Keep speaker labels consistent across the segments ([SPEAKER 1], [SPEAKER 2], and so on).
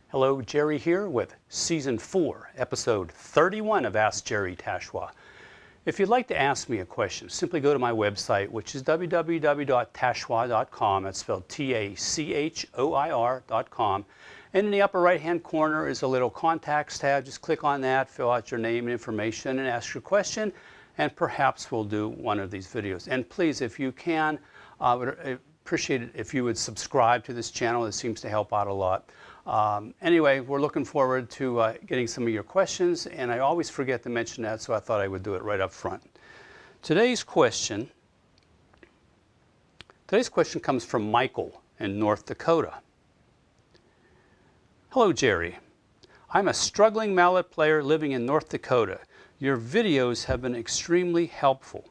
[SPEAKER 1] Hello, Jerry here with Season 4, Episode 31 of Ask Jerry Tachoir. If you'd like to ask me a question, simply go to my website, which is www.tachoir.com. That's spelled Tachoir.com. And in the upper right-hand corner is a little contacts tab. Just click on that, fill out your name and information, and ask your question, and perhaps we'll do one of these videos. And please, if you can, I would appreciate it if you would subscribe to this channel. It seems to help out a lot. Anyway, we're looking forward to getting some of your questions, and I always forget to mention that, so I thought I would do it right up front. Today's question comes from Michael in North Dakota. Hello, Jerry. I'm a struggling mallet player living in North Dakota. Your videos have been extremely helpful.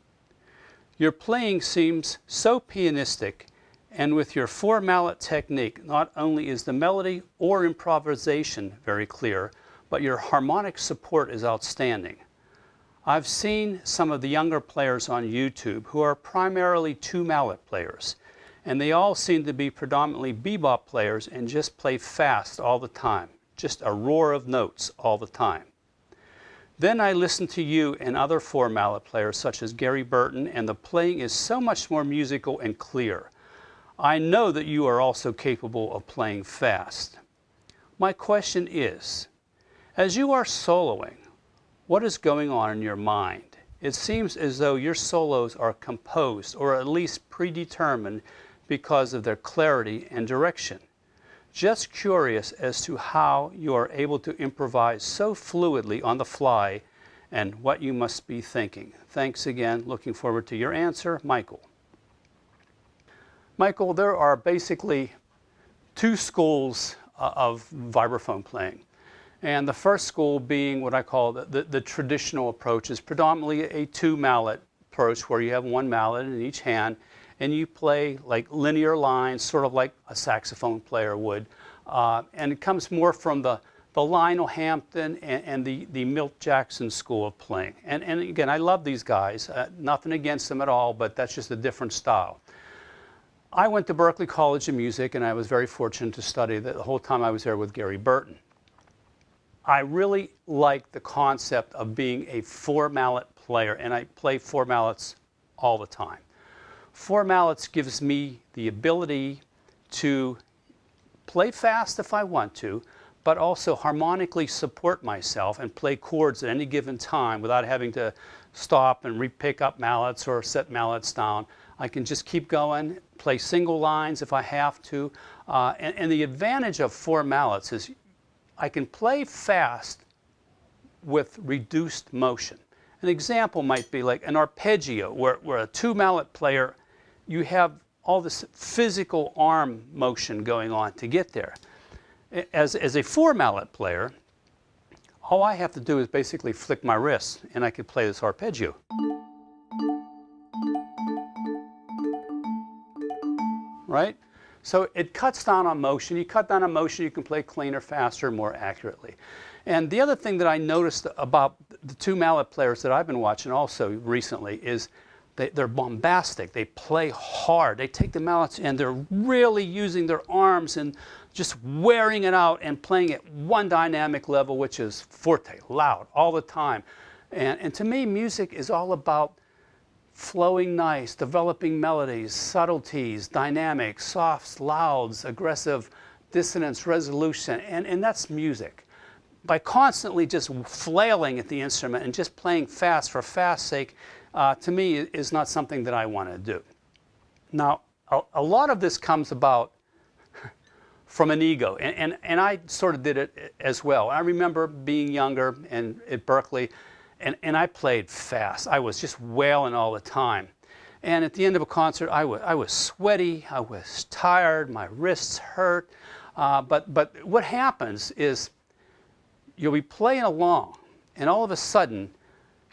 [SPEAKER 1] Your playing seems so pianistic, and with your four-mallet technique, not only is the melody or improvisation very clear, but your harmonic support is outstanding. I've seen some of the younger players on YouTube who are primarily two-mallet players, and they all seem to be predominantly bebop players and just play fast all the time, just a roar of notes all the time. Then I listen to you and other four-mallet players such as Gary Burton, and the playing is so much more musical and clear. I know that you are also capable of playing fast. My question is, as you are soloing, what is going on in your mind? It seems as though your solos are composed or at least predetermined because of their clarity and direction. Just curious as to how you are able to improvise so fluidly on the fly and what you must be thinking. Thanks again. Looking forward to your answer, Michael. Michael, there are basically two schools of vibraphone playing. And the first school being what I call the traditional approach, is predominantly a two-mallet approach where you have one mallet in each hand and you play like linear lines, sort of like a saxophone player would. And it comes more from the Lionel Hampton and the Milt Jackson school of playing. And again, I love these guys. Nothing against them at all, but that's just a different style. I went to Berklee College of Music, and I was very fortunate to study the whole time I was there with Gary Burton. I really like the concept of being a four-mallet player, and I play four mallets all the time. Four mallets gives me the ability to play fast if I want to, but also harmonically support myself and play chords at any given time without having to stop and re-pick up mallets or set mallets down. I can just keep going, play single lines if I have to. And the advantage of four mallets is I can play fast with reduced motion. An example might be like an arpeggio, where a two-mallet player, you have all this physical arm motion going on to get there. As a four-mallet player, all I have to do is basically flick my wrist, and I can play this arpeggio. Right? So it cuts down on motion. You cut down on motion, you can play cleaner, faster, more accurately. And the other thing that I noticed about the two mallet players that I've been watching also recently is they're bombastic. They play hard. They take the mallets and they're really using their arms and just wearing it out and playing at one dynamic level, which is forte, loud, all the time. And to me, music is all about flowing nice, developing melodies, subtleties, dynamics, softs, louds, aggressive, dissonance, resolution, and that's music. By constantly just flailing at the instrument and just playing fast for fast's sake, to me is not something that I want to do. Now, a lot of this comes about from an ego, and I sort of did it as well. I remember being younger and at Berklee, and I played fast. I was just wailing all the time. And at the end of a concert, I was sweaty, I was tired, my wrists hurt. But what happens is you'll be playing along, and all of a sudden,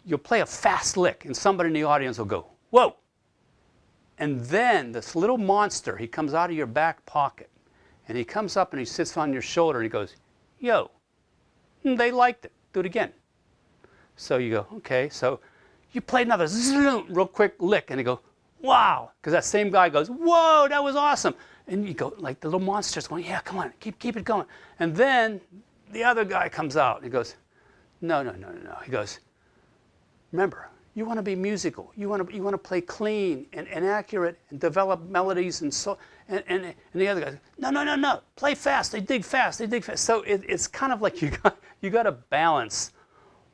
[SPEAKER 1] you'll play a fast lick, and somebody in the audience will go, whoa! And then this little monster, he comes out of your back pocket, and he comes up and he sits on your shoulder, and he goes, yo, they liked it, do it again. So you go, okay, so you play another real quick lick, and you go, wow, because that same guy goes, whoa, that was awesome. And you go, like the little monster's going, yeah, come on, keep it going. And then the other guy comes out and he goes, no. He goes, remember, you want to be musical. You want to play clean and accurate and develop melodies and so. And the other guy, no, play fast. They dig fast. So it's kind of like you got to balance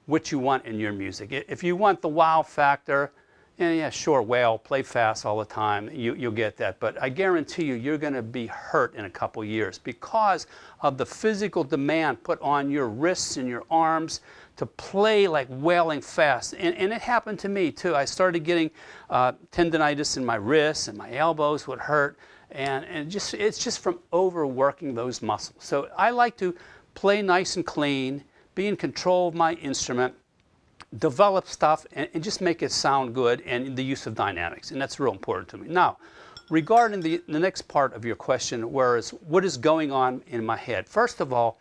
[SPEAKER 1] what you want in your music. If you want the wow factor, yeah, sure, wail, play fast all the time, you'll get that. But I guarantee you're going to be hurt in a couple years because of the physical demand put on your wrists and your arms to play like wailing fast. And it happened to me too. I started getting tendonitis in my wrists, and my elbows would hurt. And it's just from overworking those muscles. So I like to play nice and clean, be in control of my instrument, develop stuff, and just make it sound good, and the use of dynamics. And that's real important to me. Now, regarding the next part of your question, whereas what is going on in my head? First of all,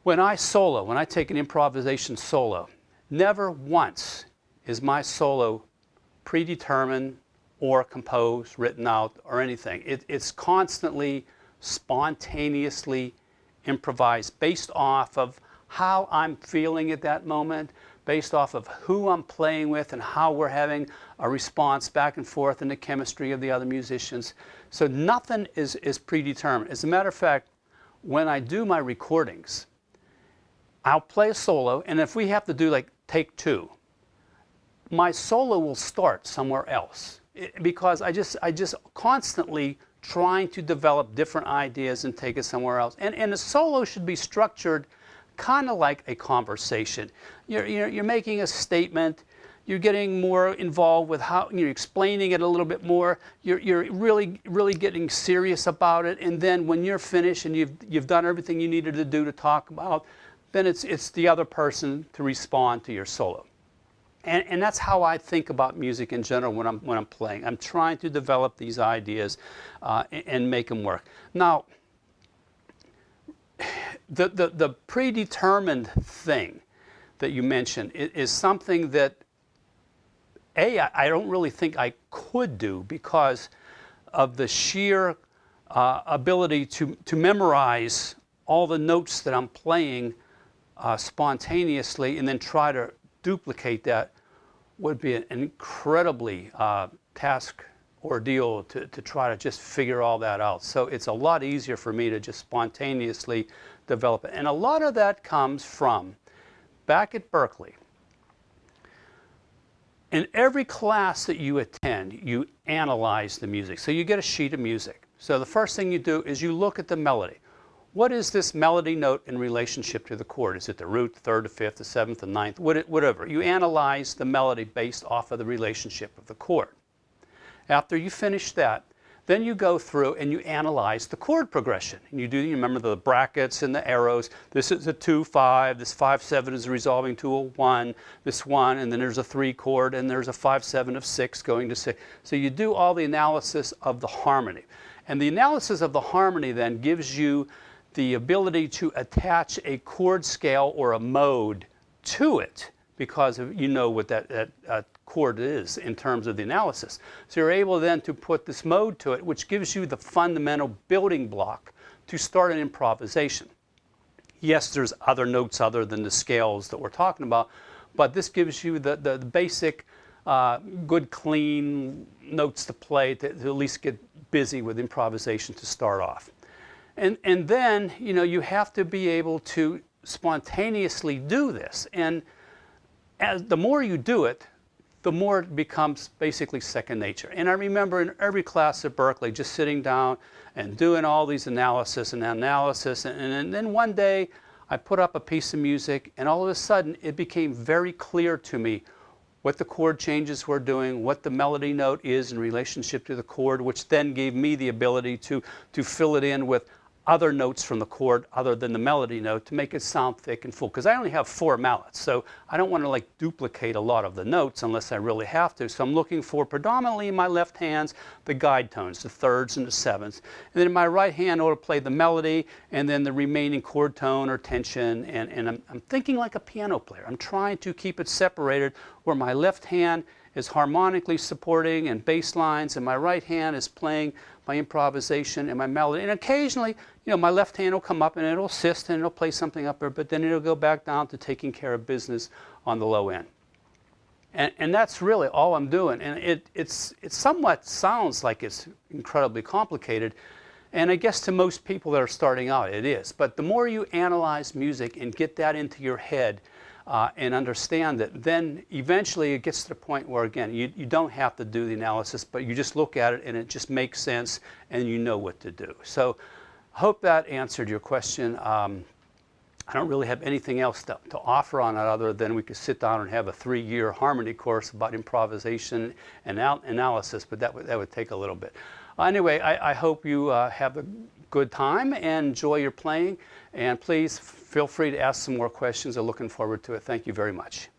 [SPEAKER 1] when I take an improvisation solo, never once is my solo predetermined or composed, written out, or anything. It's constantly, spontaneously improvised based off of how I'm feeling at that moment, based off of who I'm playing with and how we're having a response back and forth in the chemistry of the other musicians. So nothing is predetermined. As a matter of fact, when I do my recordings, I'll play a solo, and if we have to do like take 2, my solo will start somewhere else because I just constantly trying to develop different ideas and take it somewhere else. And a solo should be structured kind of like a conversation. You're making a statement. You're getting more involved with how you're explaining it a little bit more. You're really getting serious about it. And then when you're finished and you've done everything you needed to do to talk about, then it's the other person to respond to your solo. And that's how I think about music in general when I'm playing. I'm trying to develop these ideas and make them work. Now, the predetermined thing that you mentioned is something that I don't really think I could do because of the sheer ability to memorize all the notes that I'm playing spontaneously and then try to duplicate that would be an incredibly ordeal to try to just figure all that out. So it's a lot easier for me to just spontaneously develop it. And a lot of that comes from back at Berkeley. In every class that you attend, you analyze the music. So you get a sheet of music. So the first thing you do is you look at the melody. What is this melody note in relationship to the chord? Is it the root, the third, the fifth, the seventh, the ninth, whatever? You analyze the melody based off of the relationship of the chord. After you finish that, then you go through and you analyze the chord progression. And you remember the brackets and the arrows. This is a 2-5, this 5-7 is resolving to a 1, this 1, and then there's a 3 chord, and there's a 5-7 of 6 going to 6. So you do all the analysis of the harmony. And the analysis of the harmony then gives you the ability to attach a chord scale or a mode to it because you know what that chord is in terms of the analysis. So you're able then to put this mode to it, which gives you the fundamental building block to start an improvisation. Yes, there's other notes other than the scales that we're talking about, but this gives you the basic good, clean notes to play to at least get busy with improvisation to start off. And then, you have to be able to spontaneously do this. And the more you do it, the more it becomes basically second nature. And I remember in every class at Berkeley just sitting down and doing all these analysis. And then one day I put up a piece of music, and all of a sudden it became very clear to me what the chord changes were doing, what the melody note is in relationship to the chord, which then gave me the ability to fill it in with other notes from the chord other than the melody note to make it sound thick and full. Because I only have 4 mallets, so I don't want to duplicate a lot of the notes unless I really have to. So I'm looking for predominantly in my left hands the guide tones, the thirds and the sevenths. And then in my right hand I will play the melody and then the remaining chord tone or tension. And I'm thinking like a piano player. I'm trying to keep it separated where my left hand is harmonically supporting and bass lines, and my right hand is playing my improvisation and my melody. And occasionally, my left hand will come up and it'll assist and it'll play something up there, but then it'll go back down to taking care of business on the low end. And that's really all I'm doing. And it somewhat sounds like it's incredibly complicated. And I guess to most people that are starting out, it is. But the more you analyze music and get that into your head and understand it, then eventually it gets to the point where, again, you don't have to do the analysis, but you just look at it and it just makes sense and you know what to do. So I hope that answered your question. I don't really have anything else to offer on that other than we could sit down and have a 3-year harmony course about improvisation and analysis, but that would take a little bit. Anyway, I hope you have a good time and enjoy your playing, and please feel free to ask some more questions. I'm looking forward to it. Thank you very much.